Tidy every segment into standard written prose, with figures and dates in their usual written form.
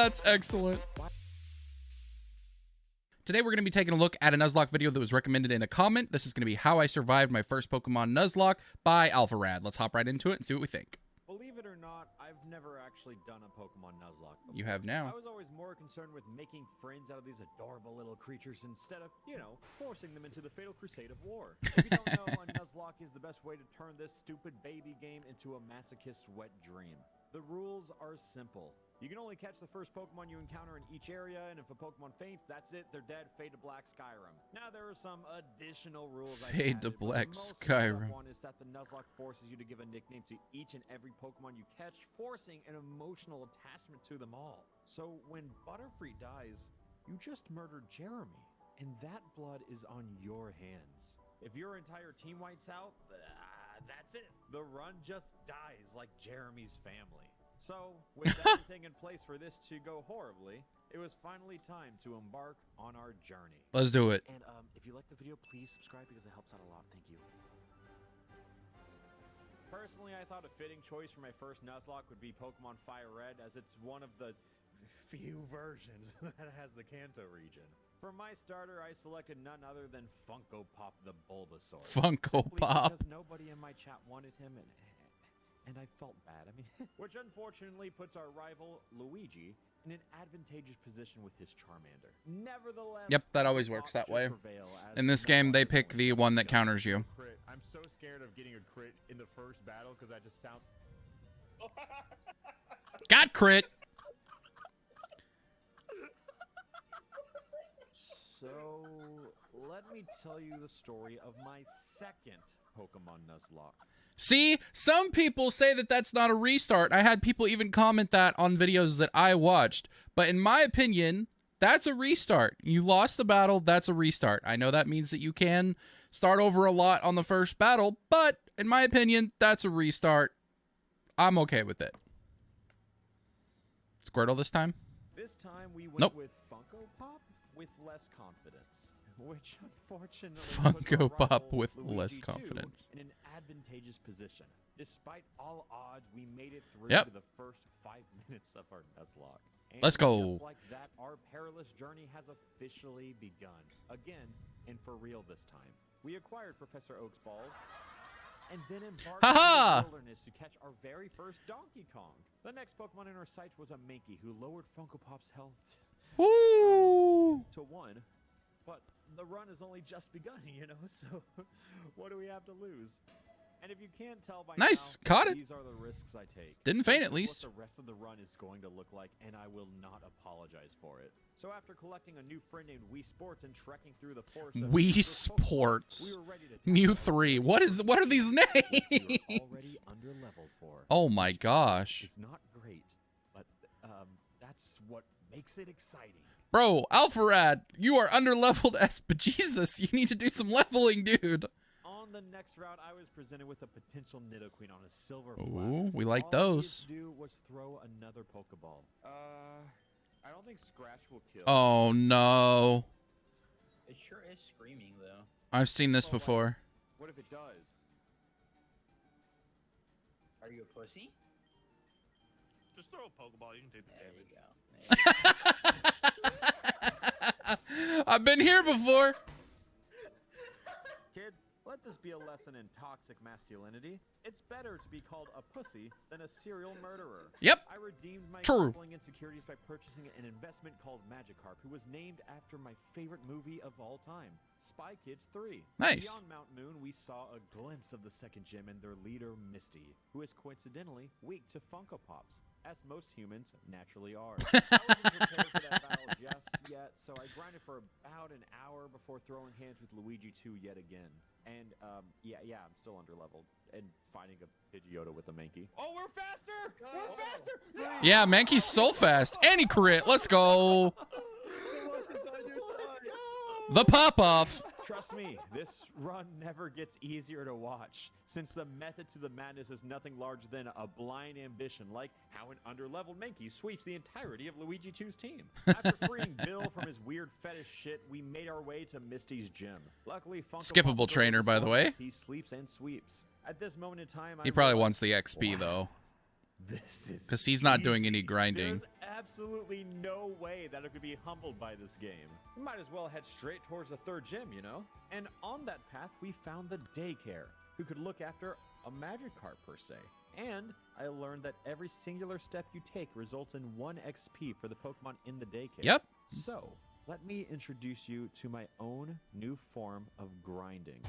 That's excellent. Today we're going to be taking a look at a Nuzlocke video that was recommended in a comment. This is going to be How I Survived My First Pokemon Nuzlocke by Alpharad. Let's hop right into it and see what we think. Believe it or not, I've never actually done a Pokemon Nuzlocke before. You have now. I was always more concerned with making friends out of these adorable little creatures instead of, you know, forcing them into the fatal crusade of war. If you don't know, a Nuzlocke is the best way to turn this stupid baby game into a masochist's wet dream. The rules are simple. You can only catch the first Pokemon you encounter in each area, and if a Pokemon faints, that's it, they're dead. Fade to black, Skyrim. Now there are some additional rules. Fade to black, Skyrim. One is that the Nuzlocke forces you to give a nickname to each and every Pokemon you catch, forcing an emotional attachment to them all. So when Butterfree dies, you just murdered Jeremy, and that blood is on your hands. If your entire team wipes out, that's it. The run just dies like Jeremy's family. So, with everything in place for this to go horribly, it was finally time to embark on our journey. Let's do it. And if you like the video, please subscribe because it helps out a lot. Thank you. Personally, I thought a fitting choice for my first Nuzlocke would be Pokemon Fire Red, as it's one of the few versions that has the Kanto region. For my starter, I selected none other than Funko Pop the Bulbasaur. Funko Pop. Because nobody in my chat wanted him, and I felt bad. I mean, which unfortunately puts our rival, Luigi, in an advantageous position with his Charmander. Nevertheless, Yep, that always works that way. In this game, they pick the one that counters you. I'm so scared of getting a crit in the first battle because I just sound... Got crit! So, let me tell you the story of my second Pokemon Nuzlocke. See, some people say that that's not a restart. I had people even comment that on videos that I watched. But in my opinion, that's a restart. You lost the battle, that's a restart. I know that means that you can start over a lot on the first battle, but in my opinion, that's a restart. I'm okay with it. Squirtle this time? This time we went with Funko Pop with less confidence. Which unfortunately Funko Pop with less confidence. In an advantageous position. Despite all odds, we made it through to the first 5 minutes of our Nuzlocke. And let's go. Just like that, our perilous journey has officially begun. Again, and for real this time. We acquired Professor Oak's balls, and then embarked on the wilderness to catch our very first Donkey Kong. The next Pokemon in our sights was a Mankey, who lowered Funko Pop's health to 1. But the run has only just begun, you know, so what do we have to lose? And if you can't tell by now, caught it. These are the risks I take. Didn't faint at least. What the rest of the run is going to look like, and I will not apologize for it. So after collecting a new friend named Wii Sports and trekking through the forest of Wii Sports. Mew 3. What are these names? Already underleveled for. Oh my gosh. It's not great, but that's what makes it exciting. Bro, Alpharad, you are underleveled as bejesus. You need to do some leveling, dude. On the next route, I was presented with a potential Nidoqueen on a silver platter. Ooh, we like All those. I had to do was throw another Pokeball. I don't think Scratch will kill. Oh no. It sure is screaming though. I've seen this before. What if it does? Are you a pussy? Just throw a Pokeball, you can take the There damage. you go. I've been here before. Kids, let this be a lesson in toxic masculinity. It's better to be called a pussy than a serial murderer. Yep. I redeemed my True. crippling insecurities by purchasing an investment called Magikarp, who was named after my favorite movie of all time, Spy Kids 3. Nice. Beyond Mount Moon, we saw a glimpse of the second gym and their leader, Misty, who is coincidentally weak to Funko Pops, as most humans naturally are. I wasn't prepared for that battle just yet, so I grinded for about an hour before throwing hands with Luigi 2 yet again. And, yeah, I'm still underleveled. And fighting a Pidgeotto with a Mankey. Oh, we're faster! We're faster! Yeah, Mankey's so fast. And he crit. Let's go. The pop-off. Trust me, this run never gets easier to watch, since the method to the madness is nothing larger than a blind ambition, like how an underleveled Mankey sweeps the entirety of Luigi 2's team. After freeing Bill from his weird fetish shit, we made our way to Misty's gym. Luckily, Funko Skippable Pop trainer, by the way. he sleeps and sweeps. At this moment in time, He probably wants the XP, though. This is Because he's not doing easy. any grinding. There's absolutely no way that I could be humbled by this game. We might as well head straight towards the third gym, you know? And on that path, we found the daycare, who could look after a Magikarp per se. And I learned that every singular step you take results in 1 XP for the Pokemon in the daycare. Yep. So, let me introduce you to my own new form of grinding.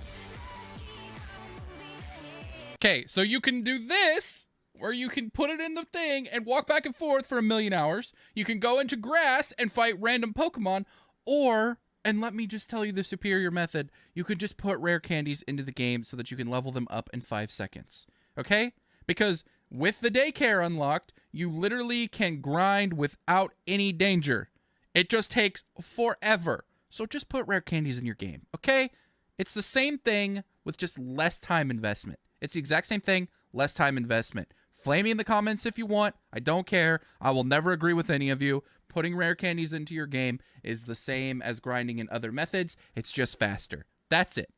Okay, so you can do this, where you can put it in the thing and walk back and forth for 1,000,000 hours. You can go into grass and fight random Pokemon, or, and let me just tell you the superior method, you could just put rare candies into the game so that you can level them up in 5 seconds. Okay? Because with the daycare unlocked, you literally can grind without any danger. It just takes forever. So just put rare candies in your game, okay? It's the same thing with just less time investment. It's the exact same thing, less time investment. Flame me in the comments if you want. I don't care. I will never agree with any of you. Putting rare candies into your game is the same as grinding in other methods. It's just faster. That's it.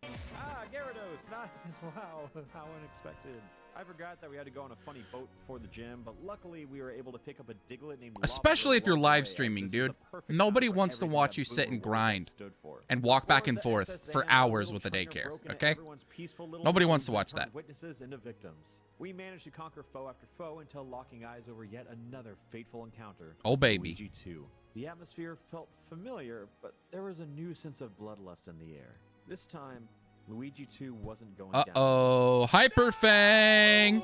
Ah, Gyarados! Nice! Wow, how unexpected. I forgot that we had to go on a funny boat before the gym, but luckily we were able to pick up a Diglett named Especially if you're along the way, live as streaming, this is dude. the perfect Nobody time for wants to everything watch that you sit Boomer and Wars grind stood for. and walk back Before and the forth SSN, for our hours little with the trainer daycare, broke into okay? everyone's peaceful little Nobody moves wants to and watch turned that. Witnesses into victims. We managed to conquer foe after foe until locking eyes over yet another fateful encounter. Oh, baby. Luigi 2. The atmosphere felt familiar, but there was a new sense of bloodlust in the air. This time, Luigi 2 wasn't going down. Uh-oh. Hyper Fang!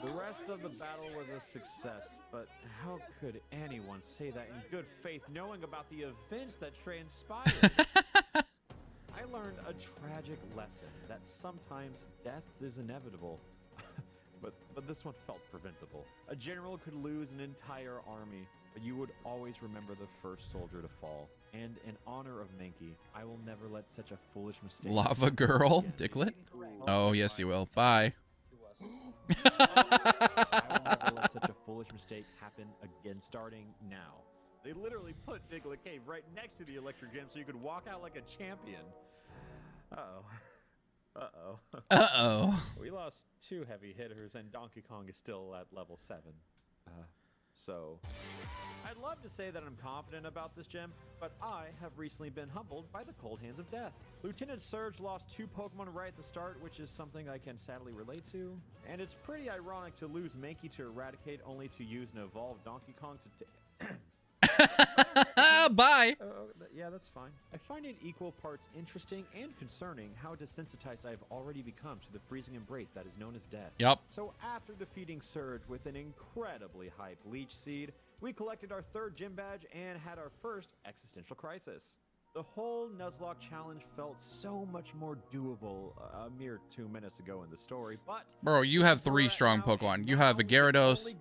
The rest of the battle was a success, but how could anyone say that in good faith knowing about the events that transpired? I learned a tragic lesson that sometimes death is inevitable, but this one felt preventable. A general could lose an entire army, but you would always remember the first soldier to fall. And in honor of Mankey, I will never let such a foolish mistake Lava Girl? again. Diglett? Oh, yes, you will. Bye. I will never let such a foolish mistake happen again starting now. They literally put Diglett Cave right next to the Electric Gym so you could walk out like a champion. Uh-oh. Uh-oh. Uh-oh. We lost 2 heavy hitters and Donkey Kong is still at level 7. So, I'd love to say that I'm confident about this gym, but I have recently been humbled by the cold hands of death. Lieutenant Surge lost 2 Pokemon right at the start, which is something I can sadly relate to. And it's pretty ironic to lose Mankey to Eradicate only to use an evolved Donkey Kong to... Bye. Yeah, that's fine. I find it equal parts interesting and concerning how desensitized I've already become to the freezing embrace that is known as death. Yep. So after defeating Surge with an incredibly hype Leech Seed, we collected our 3rd gym badge and had our first existential crisis. The whole Nuzlocke challenge felt so much more doable a mere 2 minutes ago in the story, but... Bro, you have 3 strong Pokemon. You have a Gyarados,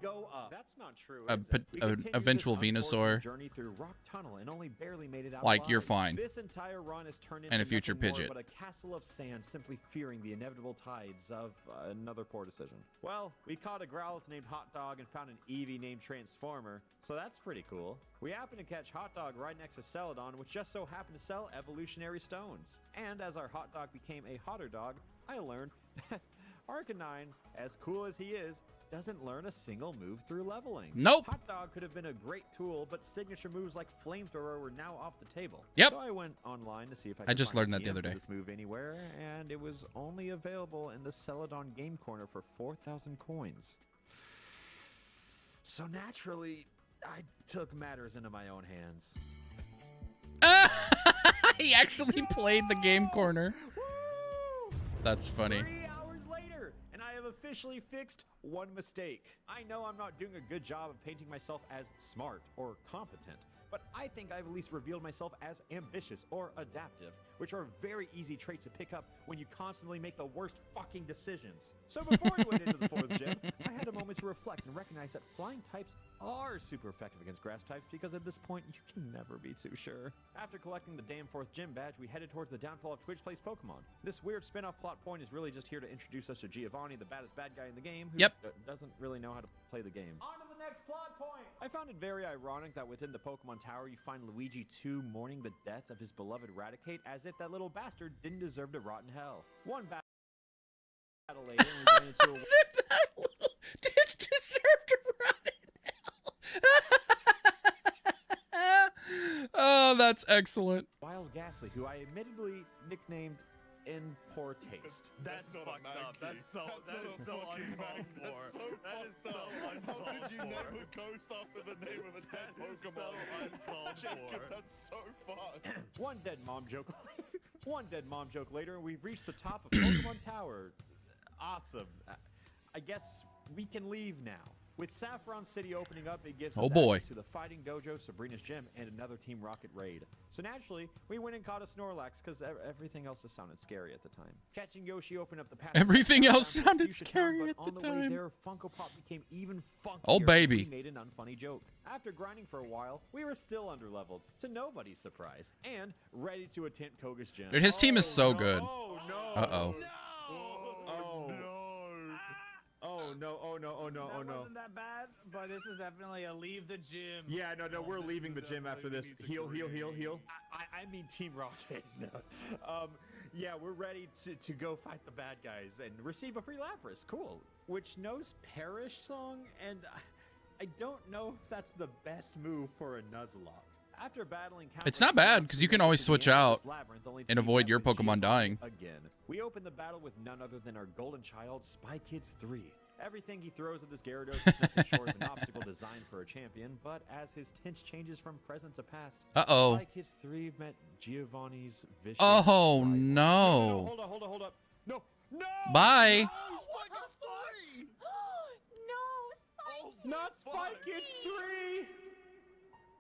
That's not true, a is it? We continued eventual this unfortunate Venusaur. Journey through Rock Tunnel and only barely made it out Like, alive. you're fine. This entire run has turned And into a future nothing more Pidgeot. but a castle of sand, simply fearing the inevitable tides of another poor decision. Well, we caught a Growlithe named Hot Dog and found an Eevee named Transformer, so that's pretty cool. We happened to catch Hot Dog right next to Celadon, which just so happened to sell evolutionary stones. And as our Hot Dog became a hotter dog, I learned that Arcanine, as cool as he is, doesn't learn a single move through leveling. Nope. Hot Dog could have been a great tool, but signature moves like Flamethrower were now off the table. Yep. So I went online to see if I I could just find learned a that the TM other for day. this move anywhere, and it was only available in the Celadon game corner for 4,000 coins. So naturally, I took matters into my own hands. He actually played the game corner. Woo! That's funny. 3 hours later, and I have officially fixed one mistake. I know I'm not doing a good job of painting myself as smart or competent, but I think I've at least revealed myself as ambitious or adaptive, which are very easy traits to pick up when you constantly make the worst fucking decisions. So before I went into the 4th gym, I had a moment to reflect and recognize that flying types are super effective against grass types because at this point you can never be too sure. After collecting the damn 4th gym badge, we headed towards the downfall of Twitch Plays Pokemon. This weird spin-off plot point is really just here to introduce us to Giovanni, the baddest bad guy in the game, who Yep. Doesn't really know how to play the game. On to the next plot point! I found it very ironic that within the Pokemon Tower you find Luigi 2 mourning the death of his beloved Raticate as if that little bastard didn't deserve to rot in hell. One bad battle later, and we went into a Zip that little did deserve to run it. Oh, that's excellent. Wild Ghastly, who I admittedly nicknamed in poor taste. That's not fucked a up. Mankey. That is so fucking uncalled Mank. for. That's so That is fucked so up. uncalled How could you for. name a ghost after the name of a dead Pokemon? uncalled Jacob, for. that's so fucked. One dead mom joke. One dead mom joke later, and we've reached the top of Pokemon Tower. Awesome. I guess we can leave now. With Saffron City opening up, it gives us Oh, boy. access to the Fighting Dojo, Sabrina's Gym, and another Team Rocket raid. So naturally, we went and caught a Snorlax because everything else just sounded scary at the time. Catching Yoshi opened up the path. Everything else down to sounded Fuchsia Town, scary but at the on the time. way there, Funko Pop became even funkier. Oh, baby. We made an unfunny joke. After grinding for a while, we were still underleveled, to nobody's surprise, and ready to attempt Koga's Gym. Dude, his team is so good. Oh, no. Uh-oh. Oh, no. Oh no, oh no, oh no, oh That no. wasn't that bad, but this is definitely a leave the gym. Yeah, no, we're leaving the gym after this. Heal. I mean Team Rocket. No. Yeah, we're ready to go fight the bad guys and receive a free Lapras. Cool. Which knows Perish song, and I don't know if that's the best move for a Nuzlocke. After battling It's not bad, 'cause you can always switch out and avoid your Pokemon dying. Again, we open the battle with none other than our golden child, Spy Kids 3. Everything he throws at this Gyarados is nothing short of an obstacle designed for a champion, but as his tense changes from present to past, Uh-oh. Spy Kids 3 met Giovanni's vicious Oh, rival. no. Hold up. No! Bye. Not Spy Kids 3!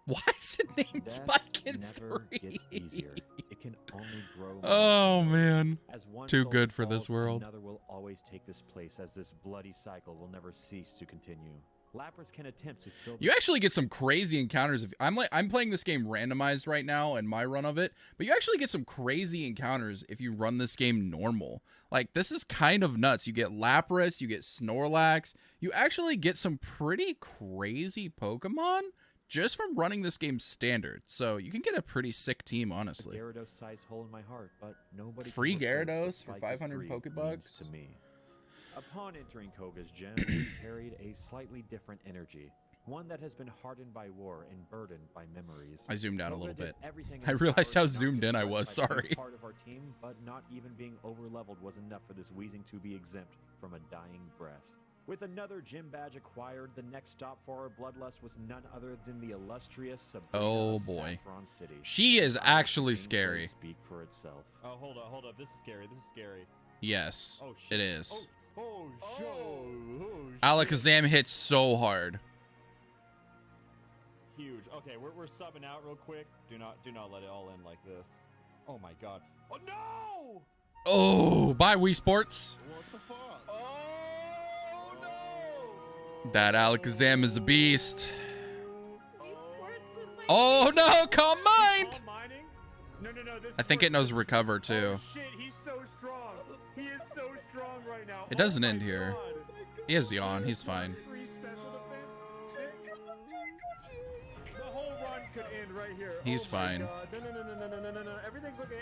Why is it named Death Spy Kids never 3? gets easier. It can only grow more Oh, painful. man. As one Too soul good for falls, this world. Another will always take this place, as this bloody cycle will never cease to continue. Lapras can attempt to fill. You actually get some crazy encounters. I'm playing this game randomized right now in my run of it, but you actually get some crazy encounters if you run this game normal. Like, this is kind of nuts. You get Lapras, you get Snorlax. You actually get some pretty crazy Pokemon just from running this game standard. So you can get a pretty sick team, honestly. Gyarados size hole in my heart, but nobody. Free can replace what Gyarados for Spy Kids 500 3 Pokebucks? means to me. Upon entering Koga's gym, we carried a slightly different energy, one that has been hardened by war and burdened by memories. I zoomed out a Koga little did bit. everything in I his realized power how to not zoomed get in I stressed was, by being sorry. Part of our team, but not even being overleveled was enough for this wheezing to be exempt from a dying breath. With another gym badge acquired, the next stop for our bloodlust was none other than the illustrious Sabrina Oh, of boy. Saffron City. She is Her actually gameplay scary. Speak for itself. Oh, hold up. This is scary. Yes, Oh, shit. it is. Oh, shit. Alakazam hits so hard. Huge. Okay, we're subbing out real quick. Do not let it all end like this. Oh my god. Oh no! Oh, bye Wii Sports. What the fuck? Oh no! That Alakazam is a beast. He squirts with my Oh no, calm mind. All mining? No. This I is think where- it knows this is- recover too. Oh shit, he's so strong. He is so strong right now. It doesn't Oh end my here. God. He has Yawn, he's fine. Three special defense. The whole run could end right here. He's Oh my fine. God. No. Everything's okay.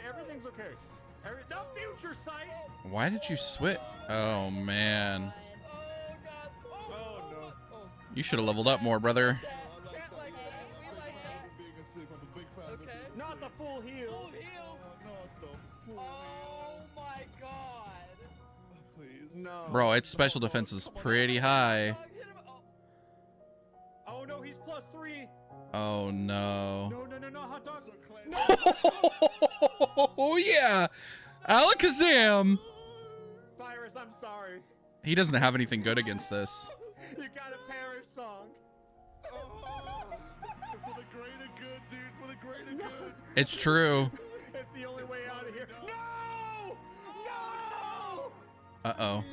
No future sight. Why did you switch? Oh man, Oh no. you should have leveled up more, brother. Can't like that. We like that. Okay. Not the full heal. Full heal. Oh my god. No. Bro, its special defense is pretty high. Dog, hit him. Oh. Oh no, he's +3. Oh no. No, hot dog. Oh yeah, Alakazam. Virus, I'm sorry. He doesn't have anything good against this. You got a Parrish song. For the greater good, dude. For the greater good. It's true. It's the only way out of here. No! No! Uh-oh.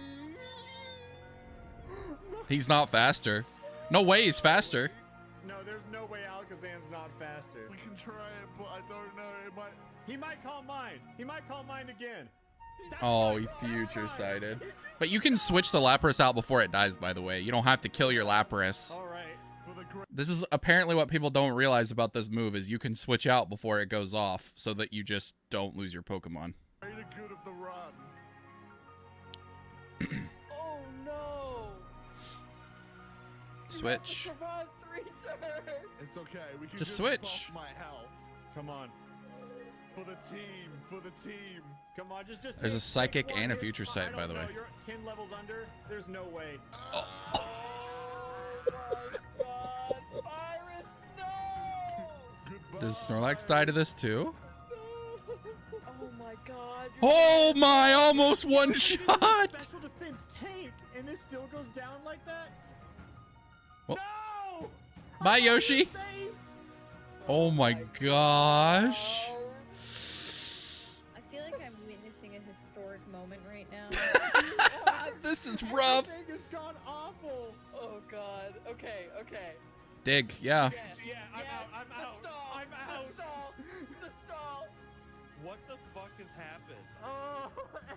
He's not faster. No way he's faster. No, there's no way Alakazam's not faster. We can try it, but I don't know. It might. He might call mine. He might call mine again. That's Oh, fine. he That's future fine. sighted. But you can switch the Lapras out before it dies, by the way. You don't have to kill your Lapras. All right. For the greater This is apparently what people don't realize about this move is you can switch out before it goes off so that you just don't lose your Pokemon. good of the run. Switch. Come on, 3 turns. It's okay. We can Just just switch. buff my health Come on. for the team. For the team. Come on, just There's a take psychic one and a hit. future I sight, don't by the know, way. You're 10 levels under. There's no way. Oh my god, Iris, no! Goodbye. Does Snorlax die to this too? Oh my god. Oh my, almost one shot! Special defense tank, and this still goes down like that? Well- No! Bye, Yoshi. Safe. Oh my gosh. I feel like I'm witnessing a historic moment right now. This is rough. Everything has gone awful. Oh god. Okay, okay. Dig, yeah. Yeah, I'm out. I'm The out. stall. I'm out. The stall. The stall. What the fuck has happened? Oh,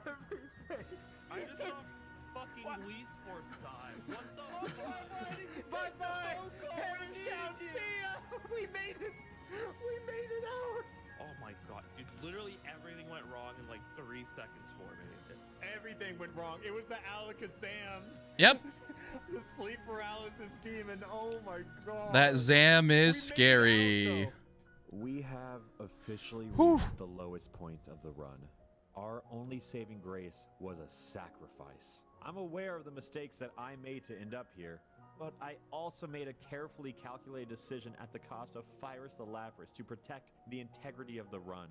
everything. I just saw fucking What? Wii Sports die. What the Oh fuck? my god. Bye-bye. So cold. Perish down. See ya. We made it. We made it out. Oh my god, dude, literally everything went wrong in like 3 seconds for me. Everything went wrong. It was the Alakazam. Yep. The sleep paralysis demon. Oh my god. That Zam We made it is scary. out, We have officially Whew. reached the lowest point of the run. Our only saving grace was a sacrifice. I'm aware of the mistakes that I made to end up here, but I also made a carefully calculated decision at the cost of Fyrus the Lapras to protect the integrity of the run.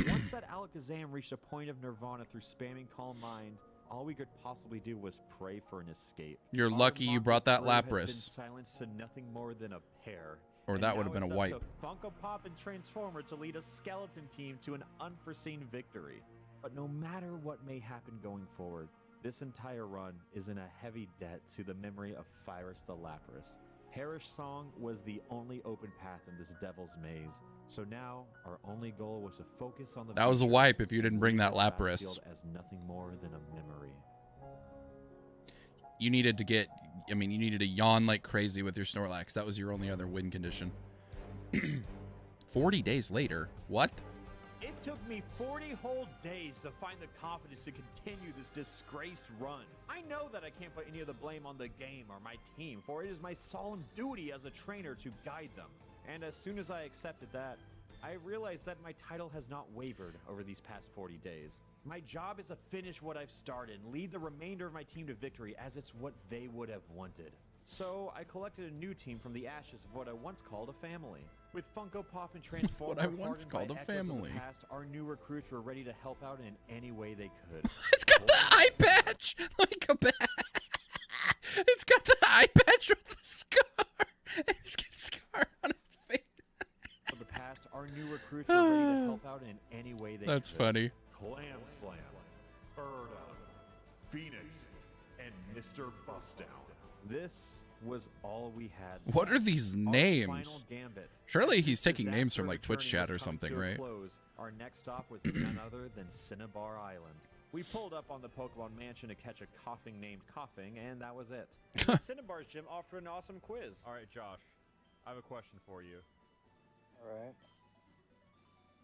Once that Alakazam reached a point of nirvana through spamming Calm Mind, all we could possibly do was pray for an escape. You're Our lucky you brought that crew has been Lapras. silenced to nothing more than a pair. Or And that would now have been a it's up wipe. to Funko Pop and Transformer to lead a skeleton team to an unforeseen victory. But no matter what may happen going forward, this entire run is in a heavy debt to the memory of Fyrus the Lapras. Perish Song was the only open path in this devil's maze. So now, our only goal was to focus on the That was a future wipe if you didn't and bring leave that this Lapras. battlefield as nothing more than a memory. You needed to get, I mean, you needed to yawn like crazy with your Snorlax. That was your only other win condition. 40 days later. What? It took me 40 whole days to find the confidence to continue this disgraced run. I know that I can't put any of the blame on the game or my team, for it is my solemn duty as a trainer to guide them. And as soon as I accepted that, I realized that my title has not wavered over these past 40 days. My job is to finish what I've started and lead the remainder of my team to victory, as it's what they would have wanted. So I collected a new team from the ashes of what I once called a family. With Funko Pop and Transformer What I once hardened called by a echoes of the family. past, our new recruits were ready to help out in any way they could. It's got the eye patch. Let me go back. It's got the eye patch with the scar. It's got a scar on its face. For the past, our new recruits were ready to help out in any way they That's could. funny. Clam Slam, Birda, Phoenix, and Mr. Bustdown. This was all we had. What are these Our names? final gambit. Surely As he's this taking names from disaster like Twitch journey chat or has come something, to a right? close, our next stop was none other than Cinnabar Island. We pulled up on the Pokemon Mansion to catch a coughing named Coughing, and that was it. And then Cinnabar's gym offered an awesome quiz. All right, Josh. I have a question for you. Alright.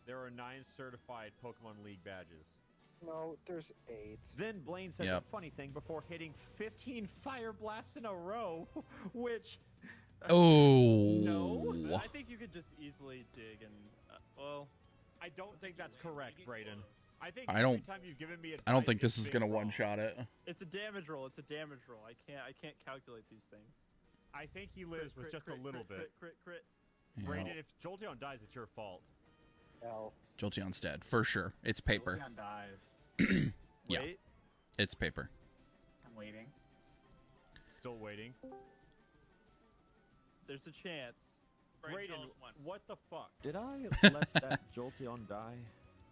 There are 9 certified Pokemon League badges. No, there's 8. Then Blaine said Yep. the funny thing before hitting 15 Fire Blasts in a row, which... Oh. No, I think you could just easily dig and, well, I don't think that's correct, Brayden. I think I every don't- time you've given me I don't advice, think this it's is been gonna wrong. one-shot it. It's a damage roll. It's a damage roll. I can't calculate these things. I think he lives with just a little bit. Crit. Yeah. Brayden, if Jolteon dies, it's your fault. L. Jolteon's dead, for sure. It's paper. Leon dies. Yeah. Wait, It's paper. I'm waiting. Still waiting. There's a chance. Brayden, what the fuck? Did I let that Jolteon die?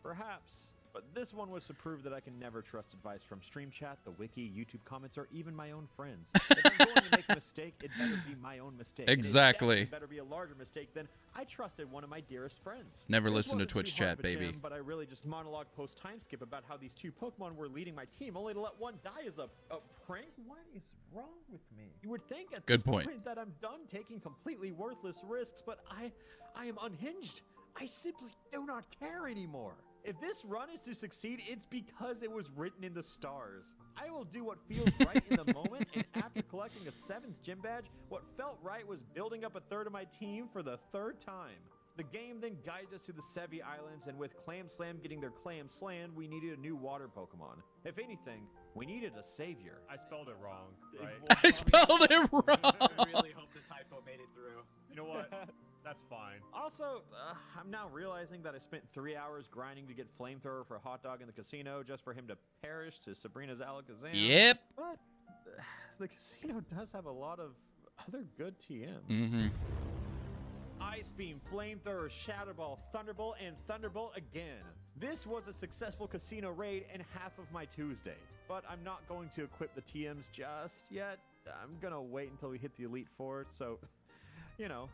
Perhaps. But this one was to prove that I can never trust advice from Stream Chat, the wiki, YouTube comments, or even my own friends. If I'm going to make a mistake, it better be my own mistake. And it Exactly. definitely better be a larger mistake than I trusted one of my dearest friends. Never This listen to wasn't Twitch too hard chat, of a baby. jam, but I really just monologue post time skip about how these 2 Pokemon were leading my team, only to let one die as a prank? What is wrong with me? You would think at Good this point. that I'm done taking completely worthless risks, but I am unhinged. I simply do not care anymore. If this run is to succeed, it's because it was written in the stars. I will do what feels right in the moment, and after collecting a 7th gym badge, what felt right was building up a third of my team for the 3rd time. The game then guided us to the Sevi Islands, and with Clam Slam getting their clam slammed, we needed a new water Pokemon. If anything, we needed a savior. I spelled it wrong, right? I spelled it I wrong. really hope the typo made it through. You know what? That's fine. Also, I'm now realizing that I spent 3 hours grinding to get Flamethrower for a hot dog in the casino just for him to perish to Sabrina's Alakazam. Yep. But the casino does have a lot of other good TMs. Mm-hmm. Ice Beam, Flamethrower, Shadow Ball, Thunderbolt, and Thunderbolt again. This was a successful casino raid and half of my Tuesday. But I'm not going to equip the TMs just yet. I'm gonna wait until we hit the Elite Four, so, you know,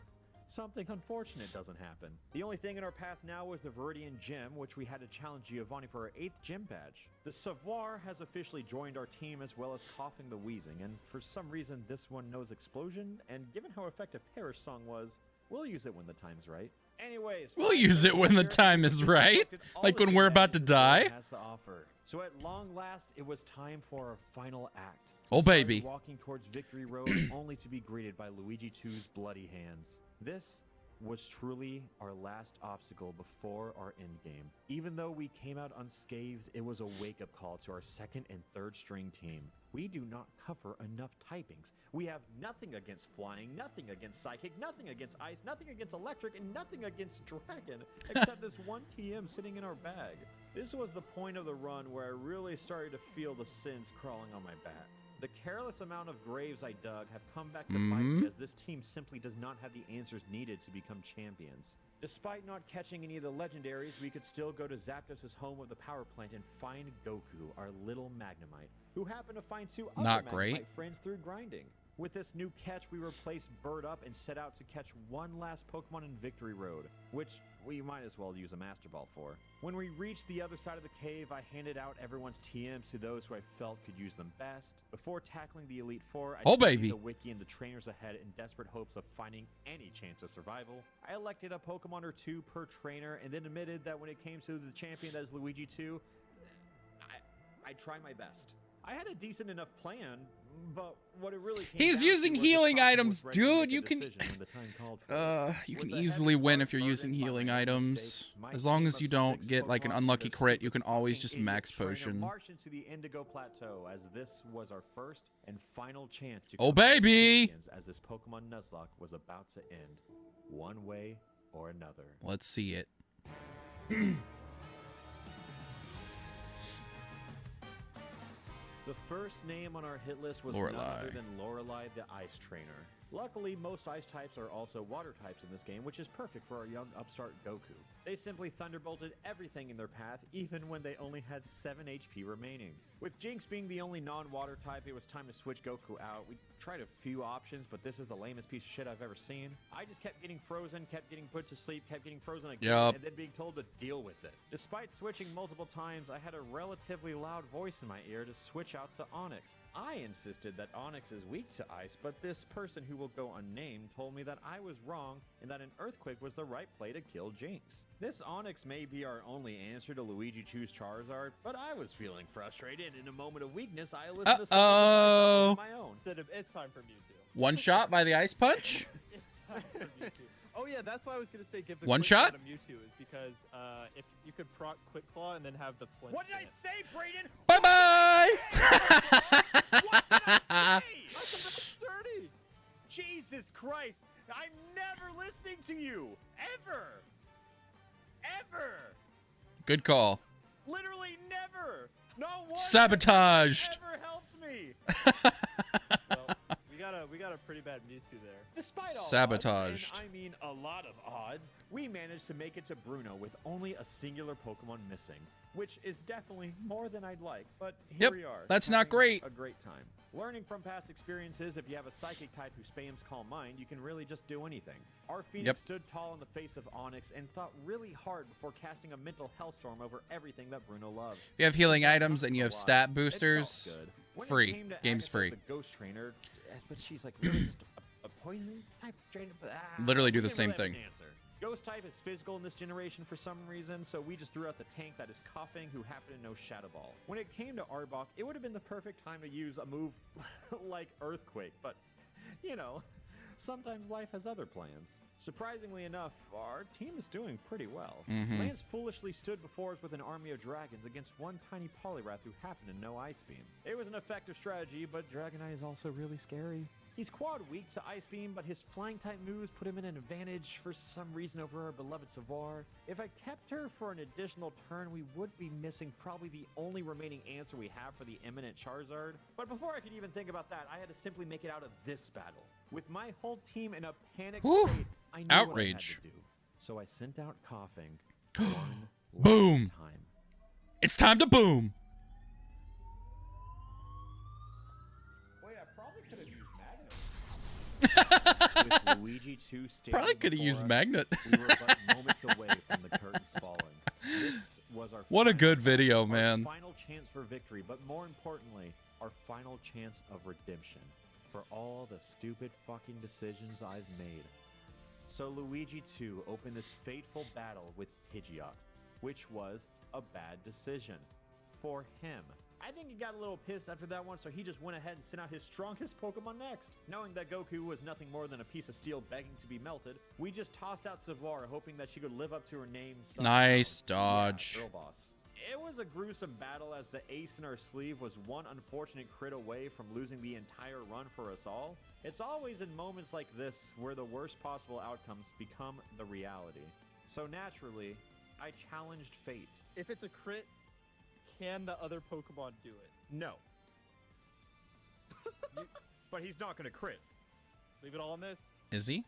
something unfortunate doesn't happen. The only thing in our path now was the Viridian Gym, which we had to challenge Giovanni for our 8th gym badge. The Savoir has officially joined our team, as well as Coughing the Wheezing, and for some reason this one knows Explosion, and given how effective Perish Song was, we'll use it when the time's right. Anyways, We'll use it when the time is right. Like when we're about to die. has to offer. So at long last, it was time for our final act. Oh, We started baby. Walking towards Victory Road, only to be greeted by Luigi 2's bloody hands. This was truly our last obstacle before our endgame. Even though we came out unscathed, it was a wake-up call to our 2nd and 3rd string team. We do not cover enough typings. We have nothing against flying, nothing against psychic, nothing against ice, nothing against electric, and nothing against dragon, except this one TM sitting in our bag. This was the point of the run where I really started to feel the sins crawling on my back. The careless amount of graves I dug have come back to bite me, as this team simply does not have the answers needed to become champions. Despite not catching any of the legendaries, we could still go to Zapdos' home of the power plant and find Goku, our little Magnemite, who happened to find 2 other Not Magnemite great. friends through grinding. With this new catch, we replaced Bird Up and set out to catch one last Pokemon in Victory Road, which we might as well use a Master Ball for. When we reached the other side of the cave, I handed out everyone's TMs to those who I felt could use them best. Before tackling the Elite Four, I Oh, studied baby. the wiki and the trainers ahead in desperate hopes of finding any chance of survival. I elected a Pokemon or 2 per trainer, and then admitted that when it came to the champion that is Luigi 2, I tried my best. I had a decent enough plan, but what it really came He's down to using was the healing Cosmos items, ready to make dude. a You can decision when the time called for it. you With can the easily heavy win heart if you're using burdened by healing my own items. mistakes, my As long team as of you don't 6 get like an Pokemon unlucky with a crit, you can stupid always fucking just idiot max trainer potion. marched into the Indigo Plateau, as this was our first and final chance to Oh, become baby. champions, as this Pokemon Nuzlocke was about to end, one way or another. Let's see it. The first name on our hit list was none other than Lorelei, the Ice Trainer. Luckily, most ice types are also water types in this game, which is perfect for our young upstart Goku. They simply thunderbolted everything in their path, even when they only had 7 HP remaining. With Jinx being the only non-water type, it was time to switch Goku out. We tried a few options, but this is the lamest piece of shit I've ever seen. I just kept getting frozen, kept getting put to sleep, kept getting frozen again, and then being told to deal with it. Despite switching multiple times, I had a relatively loud voice in my ear to switch out to Onyx. I insisted that Onyx is weak to ice, but this person who will go unnamed told me that I was wrong and that an earthquake was the right play to kill Jinx. This Onyx may be our only answer to Luigi Choose Charizard, but I was feeling frustrated. In a moment of weakness, I listened to someone on my own. Instead of it's time for Mewtwo. One shot by the ice punch? It's time for Mewtwo. Oh yeah, that's why I was gonna say give the One quick shot? claw to Mewtwo is because if you could proc Quick Claw and then have the flint. What did I say, Brayden? Bye bye. What did I say? That's sturdy. Jesus Christ! I'm never listening to you! Ever! Ever! Good call. Literally never! Not one Sabotaged. ever helped me! Well, we got a pretty bad Mewtwo there. Despite all Sabotaged. odds, and I mean a lot of odds, we managed to make it to Bruno with only a singular Pokemon missing, which is definitely more than I'd like, but here Yep, we are. that's not having great. A great time. Learning from past experiences, if you have a Psychic type who spams Calm Mind, you can really just do anything. Our Phoenix stood tall in the face of Onyx and thought really hard before casting a mental hellstorm over everything that Bruno loved. If you have healing items and you have stat It felt boosters, good. When it free. came to Game's Agatha, free. The ghost trainer, but she's like really just a poison type trainer. Literally do we the didn't same really have thing. an answer. Ghost type is physical in this generation for some reason, so we just threw out the tank that is coughing who happened to know Shadow Ball. When it came to Arbok, it would have been the perfect time to use a move like Earthquake, but, you know, sometimes life has other plans. Surprisingly enough, our team is doing pretty well. Lance foolishly stood before us with an army of dragons against one tiny Poliwrath who happened to know Ice Beam. It was an effective strategy, but Dragonite is also really scary. He's quad weak to Ice Beam, but his flying type moves put him in an advantage for some reason over our beloved Savar. If I kept her for an additional turn, we would be missing probably the only remaining answer we have for the imminent Charizard. But before I could even think about that, I had to simply make it out of this battle. With my whole team in a panic state, I knew Outrage. what I had to do. So I sent out coughing one Boom. last time. It's time to boom. Wait, I probably could have used Magnet. With Luigi 2 standing Probably could have before used us, Magnet. We were but moments away from the curtains falling. This was our What a final good fight, video, our man. final chance for victory, but more importantly, our final chance of redemption for all the stupid fucking decisions I've made. So Luigi 2 opened this fateful battle with Pidgeot, which was a bad decision for him. I think he got a little pissed after that one, so he just went ahead and sent out his strongest Pokemon next. Knowing that Goku was nothing more than a piece of steel begging to be melted, we just tossed out Savar, hoping that she could live up to her name somehow. Nice dodge. Yeah, girl boss. It was a gruesome battle, as the ace in our sleeve was one unfortunate crit away from losing the entire run for us all. It's always in moments like this where the worst possible outcomes become the reality. So naturally, I challenged fate. If it's a crit, can the other Pokemon do it? No. But he's not gonna crit. Leave it all on this? Is he?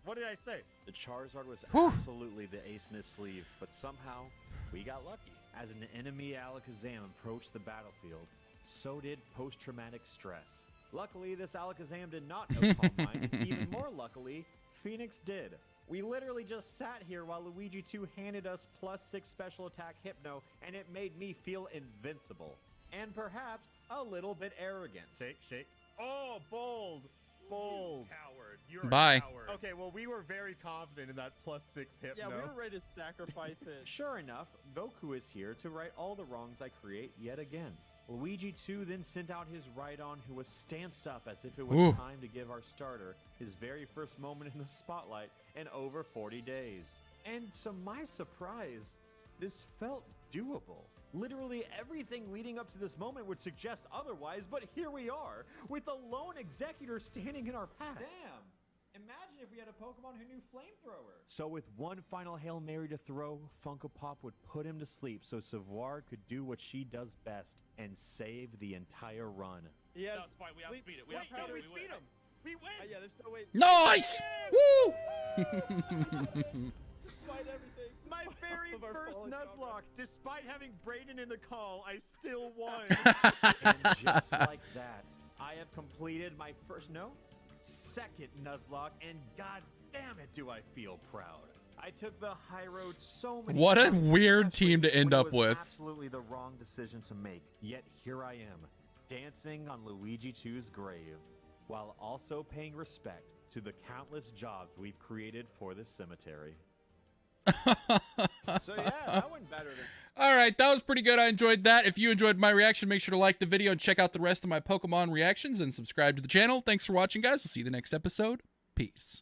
What did I say? The Charizard was Whew. absolutely the ace in his sleeve, but somehow we got lucky. As an enemy Alakazam approached the battlefield, so did post-traumatic stress. Luckily, this Alakazam did not know Calm Mind, and even more luckily, Phoenix did. We literally just sat here while Luigi 2 handed us +6 special attack Hypno, and it made me feel invincible. And perhaps a little bit arrogant. Shake. Oh, bold. Bold. Coward. You're Bye. a coward. Okay, well, we were very confident in that +6 Hypno. Yeah, we were ready to sacrifice it. Sure enough, Goku is here to right all the wrongs I create yet again. Luigi 2 then sent out his Rhydon, who was stanced up as if it was Ooh. time to give our starter his very first moment in the spotlight in over 40 days. And to my surprise, this felt doable. Literally everything leading up to this moment would suggest otherwise, but here we are, with the lone executor standing in our path. Damn. Imagine if we had a Pokemon who knew Flamethrower. So with one final Hail Mary to throw, Funko Pop would put him to sleep so Savar could do what she does best and save the entire run. Yes. No, it's fine. We outspeed it. We outspeed it. we We speed win. him. We win. Yeah, there's no way. Nice! Woo! Despite everything. My very Of our first fallen Nuzlocke, despite having Brayden in the call, I still won. Nice. And just like that, I have completed my second Nuzlocke, and god damn it do I feel proud. I took the high road so many What a times, weird especially team to when end it up was with. Absolutely the wrong decision to make. Yet here I am, dancing on Luigi 2's grave, while also paying respect to the countless jobs we've created for this cemetery. So yeah, that went better than... All right, that was pretty good. I enjoyed that. If you enjoyed my reaction, make sure to like the video and check out the rest of my Pokemon reactions and subscribe to the channel. Thanks for watching, guys. I'll see you the next episode. Peace.